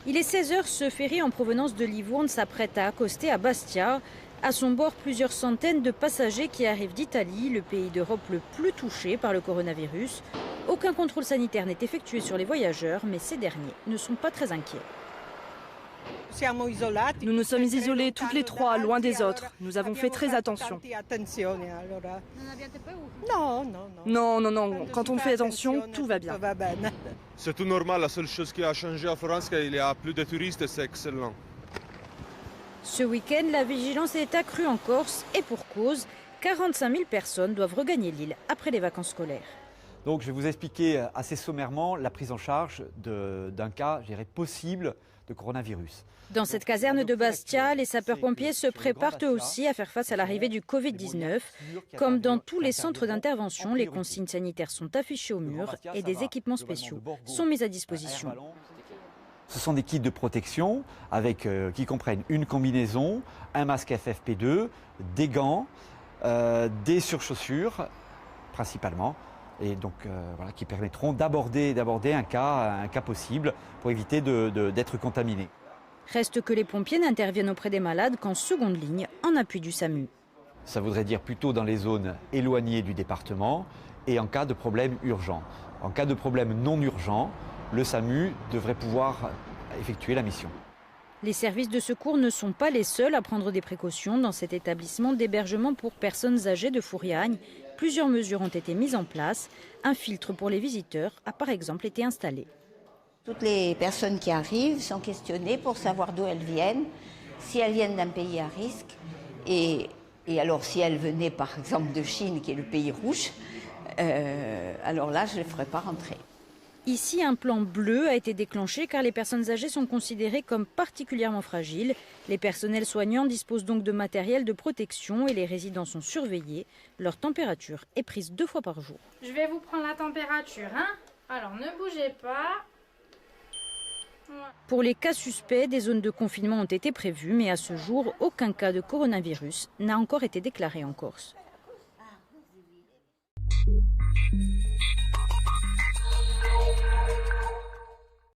Il est 16 h, ce ferry en provenance de Livourne s'apprête à accoster à Bastia. À son bord, plusieurs centaines de passagers qui arrivent d'Italie, le pays d'Europe le plus touché par le coronavirus. Aucun contrôle sanitaire n'est effectué sur les voyageurs, mais ces derniers ne sont pas très inquiets. Nous nous sommes isolés toutes les trois, loin des autres. Nous avons fait très attention. Non, quand on fait attention, tout va bien. C'est tout normal, la seule chose qui a changé en France, c'est qu'il y a plus de touristes et c'est excellent. Ce week-end, la vigilance est accrue en Corse et pour cause, 45 000 personnes doivent regagner l'île après les vacances scolaires. Donc je vais vous expliquer assez sommairement la prise en charge d'un cas, je dirais, possible de coronavirus. Dans cette caserne de Bastia, les sapeurs-pompiers se préparent eux aussi à faire face à l'arrivée du Covid-19. Comme dans tous les centres d'intervention, les consignes sanitaires sont affichées au mur et des équipements spéciaux sont mis à disposition. Ce sont des kits de protection qui comprennent une combinaison, un masque FFP2, des gants, des surchaussures principalement, et donc voilà, qui permettront d'aborder un cas possible pour éviter d'être contaminé. Reste que les pompiers n'interviennent auprès des malades qu'en seconde ligne, en appui du SAMU. Ça voudrait dire plutôt dans les zones éloignées du département et en cas de problème urgent. En cas de problème non urgent, le SAMU devrait pouvoir effectuer la mission. Les services de secours ne sont pas les seuls à prendre des précautions dans cet établissement d'hébergement pour personnes âgées de Fouriagne. Plusieurs mesures ont été mises en place. Un filtre pour les visiteurs a par exemple été installé. Toutes les personnes qui arrivent sont questionnées pour savoir d'où elles viennent, si elles viennent d'un pays à risque et alors si elles venaient par exemple de Chine, qui est le pays rouge, alors là je ne les ferai pas rentrer. Ici, un plan bleu a été déclenché car les personnes âgées sont considérées comme particulièrement fragiles. Les personnels soignants disposent donc de matériel de protection et les résidents sont surveillés. Leur température est prise 2 fois par jour. Je vais vous prendre la température, hein. Alors ne bougez pas. Pour les cas suspects, des zones de confinement ont été prévues, mais à ce jour, aucun cas de coronavirus n'a encore été déclaré en Corse.